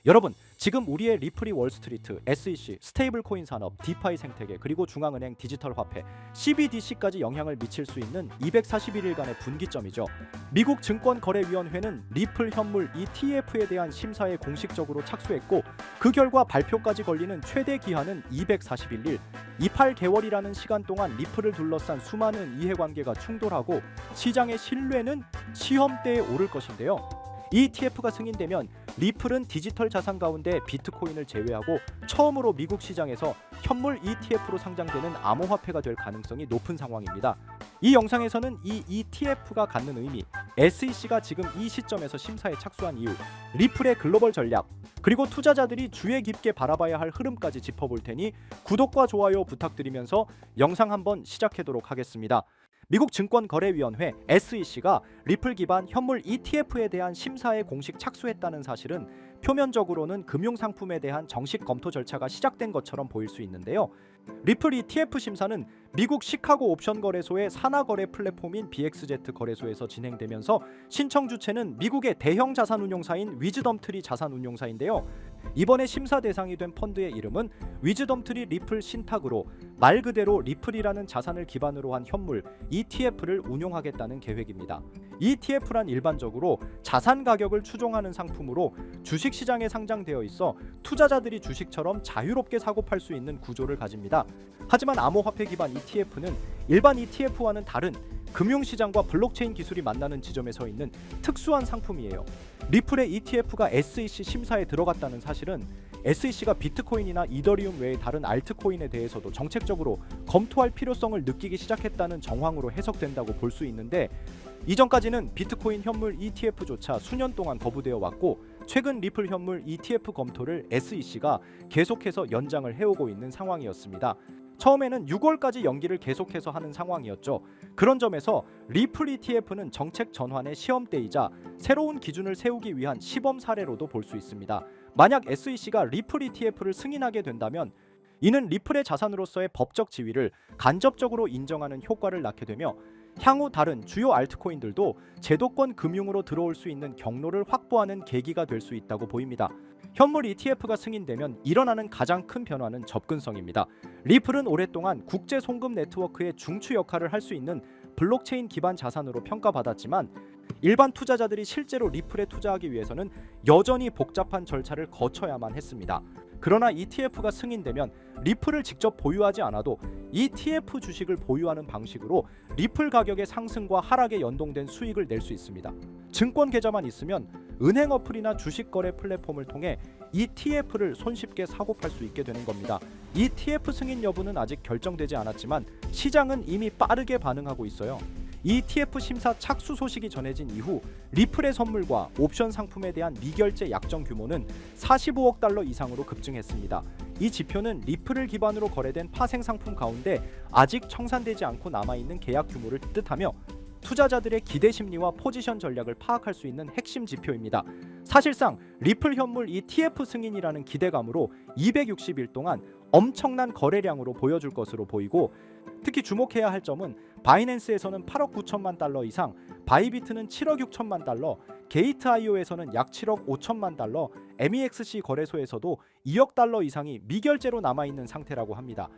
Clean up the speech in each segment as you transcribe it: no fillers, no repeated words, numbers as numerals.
여러분, 지금 우리의 리플이 월스트리트, SEC, 스테이블 코인 산업, 디파이 생태계, 그리고 중앙은행 디지털 화폐, CBDC까지 영향을 미칠 수 있는 241일간의 분기점이죠. 미국 증권거래위원회는 리플 현물 ETF에 대한 심사에 공식적으로 착수했고, 그 결과 발표까지 걸리는 최대 기한은 241일, 28개월이라는 시간 동안 리플을 둘러싼 수많은 이해관계가 충돌하고 시장의 신뢰는 시험대에 오를 것인데요. ETF가 승인되면 리플은 디지털 자산 가운데 비트코인을 제외하고 처음으로 미국 시장에서 현물 ETF로 상장되는 암호화폐가 될 가능성이 높은 상황입니다. 이 영상에서는 이 ETF가 갖는 의미, SEC가 지금 이 시점에서 심사에 착수한 이유, 리플의 글로벌 전략, 그리고 투자자들이 주의 깊게 바라봐야 할 흐름까지 짚어볼 테니 구독과 좋아요 부탁드리면서 영상 한번 시작하도록 하겠습니다. 미국 증권거래위원회 SEC가 리플 기반 현물 ETF에 대한 심사에 공식 착수했다는 사실은 표면적으로는 금융상품에 대한 정식 검토 절차가 시작된 것처럼 보일 수 있는데요. 리플 ETF 심사는 미국 시카고 옵션 거래소의 산하 거래 플랫폼인 BXZ 거래소에서 진행되면서 신청 주체는 미국의 대형 자산운용사인 위즈덤트리 자산운용사인데요. 이번에 심사 대상이 된 펀드의 이름은 위즈덤트리 리플 신탁으로 말 그대로 리플이라는 자산을 기반으로 한 현물 ETF를 운용하겠다는 계획입니다. ETF란 일반적으로 자산 가격을 추종하는 상품으로 주식시장에 상장되어 있어 투자자들이 주식처럼 자유롭게 사고 팔 수 있는 구조를 가집니다. 하지만 암호화폐 기반 ETF는 일반 ETF와는 다른 금융시장과 블록체인 기술이 만나는 지점에 서 있는 특수한 상품이에요. 리플의 ETF가 SEC 심사에 들어갔다는 사실은 SEC가 비트코인이나 이더리움 외의 다른 알트코인에 대해서도 정책적으로 검토할 필요성을 느끼기 시작했다는 정황으로 해석된다고 볼 수 있는데, 이전까지는 비트코인 현물 ETF조차 수년 동안 거부되어 왔고 최근 리플 현물 ETF 검토를 SEC가 계속해서 연장을 해오고 있는 상황이었습니다. 처음에는 6월까지 연기를 계속해서 하는 상황이었죠. 그런 점에서 리플 ETF는 정책 전환의 시험대이자 새로운 기준을 세우기 위한 시범 사례로도 볼 수 있습니다. 만약 SEC가 리플 ETF를 승인하게 된다면 이는 리플의 자산으로서의 법적 지위를 간접적으로 인정하는 효과를 낳게 되며 향후 다른 주요 알트코인들도 제도권 금융으로 들어올 수 있는 경로를 확보하는 계기가 될 수 있다고 보입니다. 현물 ETF가 승인되면 일어나는 가장 큰 변화는 접근성입니다. 리플은 오랫동안 국제 송금 네트워크의 중추 역할을 할 수 있는 블록체인 기반 자산으로 평가받았지만 일반 투자자들이 실제로 리플에 투자하기 위해서는 여전히 복잡한 절차를 거쳐야만 했습니다. 그러나 ETF가 승인되면 리플을 직접 보유하지 않아도 ETF 주식을 보유하는 방식으로 리플 가격의 상승과 하락에 연동된 수익을 낼 수 있습니다. 증권 계좌만 있으면 은행 어플이나 주식 거래 플랫폼을 통해 ETF를 손쉽게 사고 팔 수 있게 되는 겁니다. ETF 승인 여부는 아직 결정되지 않았지만 시장은 이미 빠르게 반응하고 있어요. ETF 심사 착수 소식이 전해진 이후 리플의 선물과 옵션 상품에 대한 미결제 약정 규모는 45억 달러 이상으로 급증했습니다. 이 지표는 리플을 기반으로 거래된 파생 상품 가운데 아직 청산되지 않고 남아있는 계약 규모를 뜻하며 투자자들의 기대 심리와 포지션 전략을 파악할 수 있는 핵심 지표입니다. 사실상 리플 현물 ETF 승인이라는 기대감으로 260일 동안 엄청난 거래량으로 보여줄 것으로 보이고, 특히 주목해야 할 점은 바이낸스에서는 8억 9천만 달러 이상, 바이비트는 7억 6천만 달러, 게이트IO에서는 약 7억 5천만 달러, MEXC 거래소에서도 2억 달러 이상이 미결제로 남아있는 상태라고 합니다.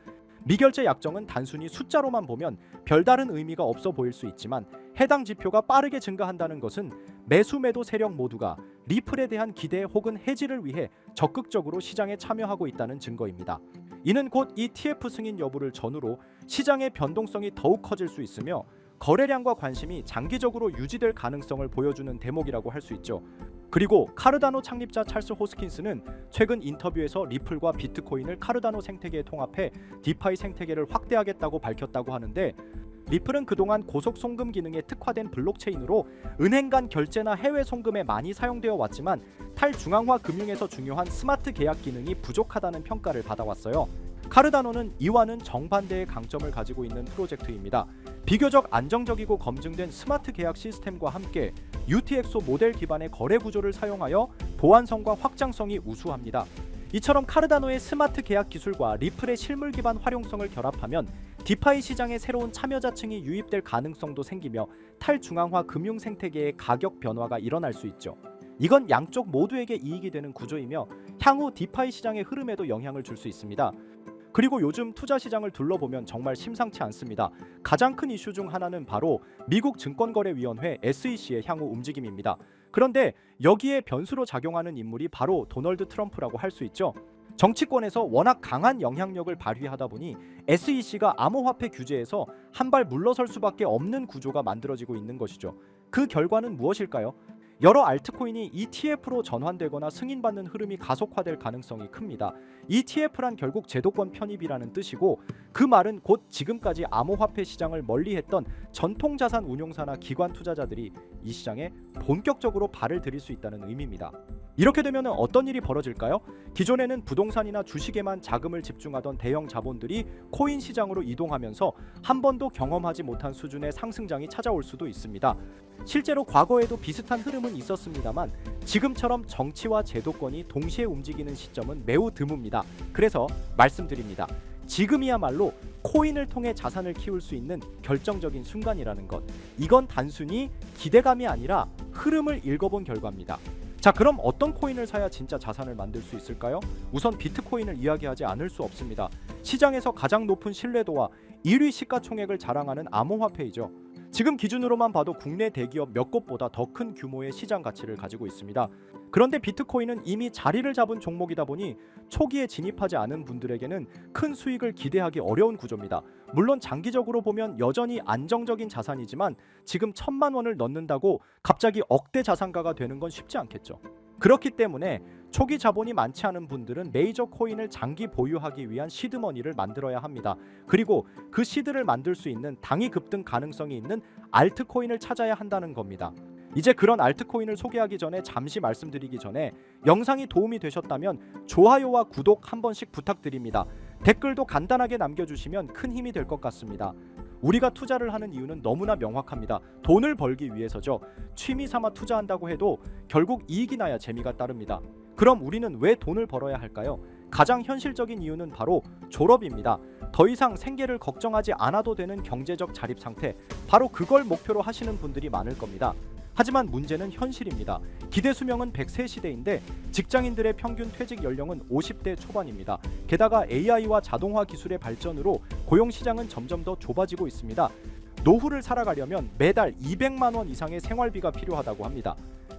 미결제 약정은 단순히 숫자로만 보면 별다른 의미가 없어 보일 수 있지만 해당 지표가 빠르게 증가한다는 것은 매수 매도 세력 모두가 리플에 대한 기대 혹은 해지를 위해 적극적으로 시장에 참여하고 있다는 증거입니다. 이는 곧 ETF 승인 여부를 전후로 시장의 변동성이 더욱 커질 수 있으며 거래량과 관심이 장기적으로 유지될 가능성을 보여주는 대목이라고 할 수 있죠. 그리고 카르다노 창립자 찰스 호스킨스는 최근 인터뷰에서 리플과 비트코인을 카르다노 생태계에 통합해 디파이 생태계를 확대하겠다고 밝혔다고 하는데, 리플은 그동안 고속 송금 기능에 특화된 블록체인으로 은행 간 결제나 해외 송금에 많이 사용되어 왔지만 탈중앙화 금융에서 중요한 스마트 계약 기능이 부족하다는 평가를 받아왔어요. 카르다노는 이와는 정반대의 강점을 가지고 있는 프로젝트입니다. 비교적 안정적이고 검증된 스마트 계약 시스템과 함께 UTXO 모델 기반의 거래 구조를 사용하여 보안성과 확장성이 우수합니다. 이처럼 카르다노의 스마트 계약 기술과 리플의 실물 기반 활용성을 결합하면 디파이 시장의 새로운 참여자층이 유입될 가능성도 생기며 탈중앙화 금융 생태계의 가격 변화가 일어날 수 있죠. 이건 양쪽 모두에게 이익이 되는 구조이며 향후 디파이 시장의 흐름에도 영향을 줄 수 있습니다. 그리고 요즘 투자 시장을 둘러보면 정말 심상치 않습니다. 가장 큰 이슈 중 하나는 바로 미국 증권거래위원회 SEC의 향후 움직임입니다. 그런데 여기에 변수로 작용하는 인물이 바로 도널드 트럼프라고 할 수 있죠. 정치권에서 워낙 강한 영향력을 발휘하다 보니 SEC가 암호화폐 규제에서 한 발 물러설 수밖에 없는 구조가 만들어지고 있는 것이죠. 그 결과는 무엇일까요? 여러 알트코인이 ETF로 전환되거나 승인받는 흐름이 가속화될 가능성이 큽니다. ETF란 결국 제도권 편입이라는 뜻이고, 그 말은 곧 지금까지 암호화폐 시장을 멀리했던 전통자산 운용사나 기관 투자자들이 이 시장에 본격적으로 발을 들일 수 있다는 의미입니다. 이렇게 되면 어떤 일이 벌어질까요? 기존에는 부동산이나 주식에만 자금을 집중하던 대형 자본들이 코인 시장으로 이동하면서 한 번도 경험하지 못한 수준의 상승장이 찾아올 수도 있습니다. 실제로 과거에도 비슷한 흐름은 있었습니다만 지금처럼 정치와 제도권이 동시에 움직이는 시점은 매우 드뭅니다. 그래서 말씀드립니다. 지금이야말로 코인을 통해 자산을 키울 수 있는 결정적인 순간이라는 것. 이건 단순히 기대감이 아니라 흐름을 읽어본 결과입니다. 자, 그럼 어떤 코인을 사야 진짜 자산을 만들 수 있을까요? 우선 비트코인을 이야기하지 않을 수 없습니다. 시장에서 가장 높은 신뢰도와 1위 시가총액을 자랑하는 암호화폐이죠. 지금 기준으로만 봐도 국내 대기업 몇 곳보다 더 큰 규모의 시장 가치를 가지고 있습니다. 그런데 비트코인은 이미 자리를 잡은 종목이다 보니 초기에 진입하지 않은 분들에게는 큰 수익을 기대하기 어려운 구조입니다. 물론 장기적으로 보면 여전히 안정적인 자산이지만 지금 1,000만 원을 넣는다고 갑자기 억대 자산가가 되는 건 쉽지 않겠죠. 그렇기 때문에 초기 자본이 많지 않은 분들은 메이저 코인을 장기 보유하기 위한 시드머니를 만들어야 합니다. 그리고 그 시드를 만들 수 있는 당위 급등 가능성이 있는 알트코인을 찾아야 한다는 겁니다. 이제 그런 알트코인을 소개하기 전에 잠시 말씀드리기 전에 영상이 도움이 되셨다면 좋아요와 구독 한 번씩 부탁드립니다. 댓글도 간단하게 남겨주시면 큰 힘이 될 것 같습니다. 우리가 투자를 하는 이유는 너무나 명확합니다. 돈을 벌기 위해서죠. 취미 삼아 투자한다고 해도 결국 이익이 나야 재미가 따릅니다. 그럼 우리는 왜 돈을 벌어야 할까요? 가장 현실적인 이유는 바로 졸업입니다. 더 이상 생계를 걱정하지 않아도 되는 경제적 자립 상태, 바로 그걸 목표로 하시는 분들이 많을 겁니다. 하지만 문제는 현실입니다. 기대 수명은 100세 시대인데 직장인들의 평균 퇴직 연령은 50대 초반입니다. 게다가 AI와 자동화 기술의 발전으로 고용 시장은 점점 더 좁아지고 있습니다. 노후를 살아가려면 매달 200만 원 이상의 생활비가 필요하다고 합니다.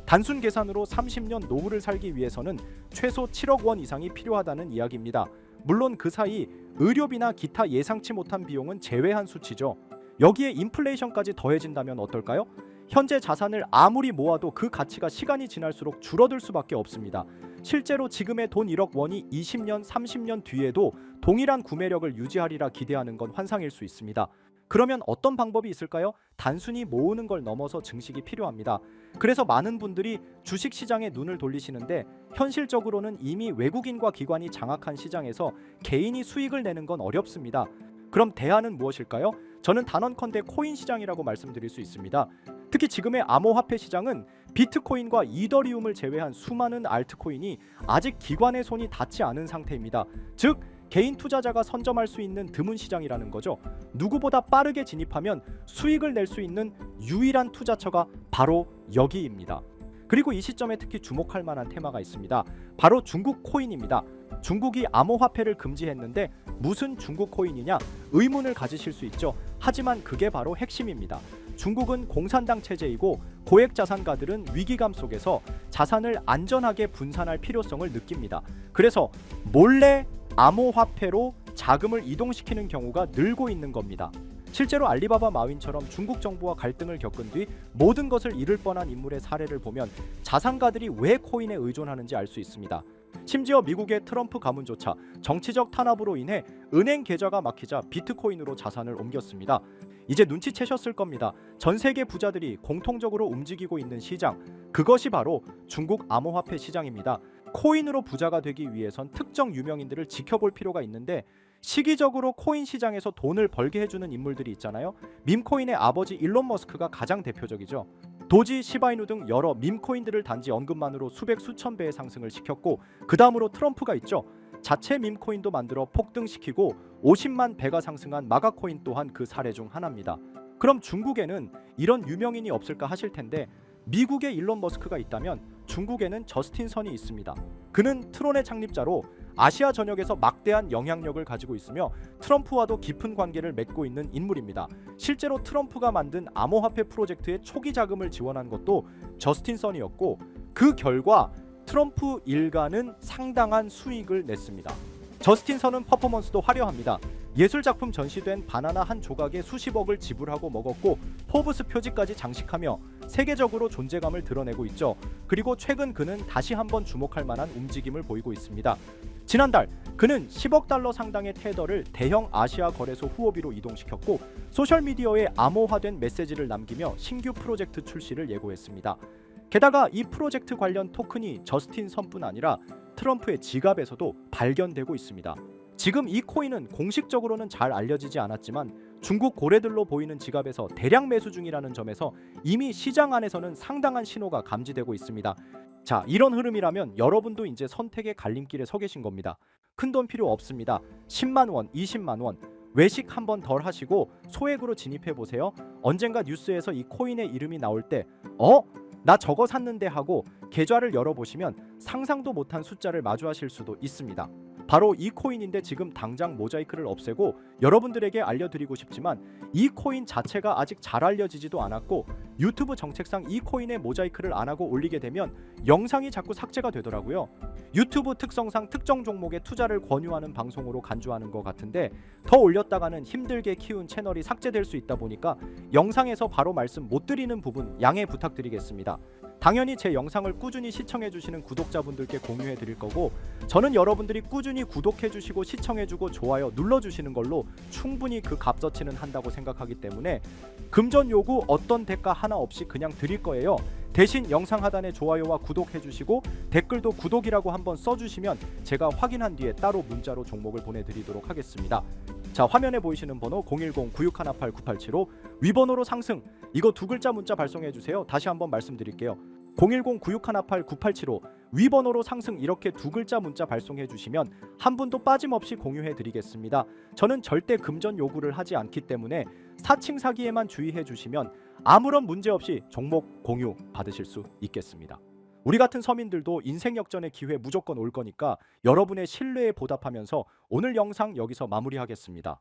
단순 계산으로 30년 노후를 살기 위해서는 최소 7억 원 이상이 필요하다는 이야기입니다. 물론 그 사이 의료비나 기타 예상치 못한 비용은 제외한 수치죠. 여기에 인플레이션까지 더해진다면 어떨까요? 현재 자산을 아무리 모아도 그 가치가 시간이 지날수록 줄어들 수밖에 없습니다. 실제로 지금의 돈 1억 원이 20년, 30년 뒤에도 동일한 구매력을 유지하리라 기대하는 건 환상일 수 있습니다. 그러면 어떤 방법이 있을까요? 단순히 모으는 걸 넘어서 증식이 필요합니다. 그래서 많은 분들이 주식시장에 눈을 돌리시는데 현실적으로는 이미 외국인과 기관이 장악한 시장에서 개인이 수익을 내는 건 어렵습니다. 그럼 대안은 무엇일까요? 저는 단언컨대 코인 시장이라고 말씀드릴 수 있습니다. 특히 지금의 암호화폐 시장은 비트코인과 이더리움을 제외한 수많은 알트코인이 아직 기관의 손이 닿지 않은 상태입니다. 즉 개인 투자자가 선점할 수 있는 드문 시장이라는 거죠. 누구보다 빠르게 진입하면 수익을 낼 수 있는 유일한 투자처가 바로 여기입니다. 그리고 이 시점에 특히 주목할 만한 테마가 있습니다. 바로 중국 코인입니다. 중국이 암호화폐를 금지했는데 무슨 중국 코인이냐 의문을 가지실 수 있죠. 하지만 그게 바로 핵심입니다. 중국은 공산당 체제이고 고액 자산가들은 위기감 속에서 자산을 안전하게 분산할 필요성을 느낍니다. 그래서 몰래 암호화폐로 자금을 이동시키는 경우가 늘고 있는 겁니다. 실제로 알리바바 마윈처럼 중국 정부와 갈등을 겪은 뒤 모든 것을 잃을 뻔한 인물의 사례를 보면 자산가들이 왜 코인에 의존하는지 알 수 있습니다. 심지어 미국의 트럼프 가문조차 정치적 탄압으로 인해 은행 계좌가 막히자 비트코인으로 자산을 옮겼습니다. 이제 눈치채셨을 겁니다. 전 세계 부자들이 공통적으로 움직이고 있는 시장, 그것이 바로 중국 암호화폐 시장입니다. 코인으로 부자가 되기 위해선 특정 유명인들을 지켜볼 필요가 있는데 시기적으로 코인 시장에서 돈을 벌게 해주는 인물들이 있잖아요. 밈코인의 아버지 일론 머스크가 가장 대표적이죠. 도지, 시바이누 등 여러 밈코인들을 단지 언급만으로 수백 수천 배의 상승을 시켰고 그 다음으로 트럼프가 있죠. 자체 밈코인도 만들어 폭등시키고 50만 배가 상승한 마가코인 또한 그 사례 중 하나입니다. 그럼 중국에는 이런 유명인이 없을까 하실 텐데 미국에 일론 머스크가 있다면 중국에는 저스틴 선이 있습니다. 그는 트론의 창립자로 아시아 전역에서 막대한 영향력을 가지고 있으며 트럼프와도 깊은 관계를 맺고 있는 인물입니다. 실제로 트럼프가 만든 암호화폐 프로젝트의 초기 자금을 지원한 것도 저스틴 선이었고 그 결과 트럼프 일가는 상당한 수익을 냈습니다. 저스틴 선은 퍼포먼스도 화려합니다. 예술작품 전시된 바나나 한 조각에 수십억을 지불하고 먹었고 포브스 표지까지 장식하며 세계적으로 존재감을 드러내고 있죠. 그리고 최근 그는 다시 한번 주목할 만한 움직임을 보이고 있습니다. 지난달 그는 10억 달러 상당의 테더를 대형 아시아 거래소 후오비로 이동시켰고 소셜미디어에 암호화된 메시지를 남기며 신규 프로젝트 출시를 예고했습니다. 게다가 이 프로젝트 관련 토큰이 저스틴 선뿐 아니라 트럼프의 지갑에서도 발견되고 있습니다. 지금 이 코인은 공식적으로는 잘 알려지지 않았지만 중국 고래들로 보이는 지갑에서 대량 매수 중이라는 점에서 이미 시장 안에서는 상당한 신호가 감지되고 있습니다. 자, 이런 흐름이라면 여러분도 이제 선택의 갈림길에 서 계신 겁니다. 큰돈 필요 없습니다. 10만 원, 20만 원 외식 한번 덜 하시고 소액으로 진입해 보세요. 언젠가 뉴스에서 이 코인의 이름이 나올 때 나 저거 샀는데 하고 계좌를 열어보시면 상상도 못한 숫자를 마주하실 수도 있습니다. 바로 이 코인인데 지금 당장 모자이크를 없애고 여러분들에게 알려드리고 싶지만 이 코인 자체가 아직 잘 알려지지도 않았고 유튜브 정책상 이 코인의 모자이크를 안 하고 올리게 되면 영상이 자꾸 삭제가 되더라고요. 유튜브 특성상 특정 종목에 투자를 권유하는 방송으로 간주하는 것 같은데 더 올렸다가는 힘들게 키운 채널이 삭제될 수 있다 보니까 영상에서 바로 말씀 못 드리는 부분 양해 부탁드리겠습니다. 당연히 제 영상을 꾸준히 시청해 주시는 구독자분들께 공유해 드릴 거고 저는 여러분들이 꾸준히 구독해 주시고 시청해 주고 좋아요 눌러 주시는 걸로 충분히 그 값어치는 한다고 생각하기 때문에 금전 요구 어떤 대가 하나 없이 그냥 드릴 거예요. 대신 영상 하단에 좋아요와 구독해 주시고 댓글도 구독이라고 한번 써주시면 제가 확인한 뒤에 따로 문자로 종목을 보내드리도록 하겠습니다. 자, 화면에 보이시는 번호 010-9618-9875 위번호로 상승 이거 두 글자 문자 발송해 주세요. 다시 한번 말씀드릴게요. 010-9618-9875 위번호로 상승 이렇게 두 글자 문자 발송해 주시면 한 분도 빠짐없이 공유해 드리겠습니다. 저는 절대 금전 요구를 하지 않기 때문에 사칭 사기에만 주의해 주시면 아무런 문제 없이 종목 공유 받으실 수 있겠습니다. 우리 같은 서민들도 인생 역전의 기회 무조건 올 거니까 여러분의 신뢰에 보답하면서 오늘 영상 여기서 마무리하겠습니다.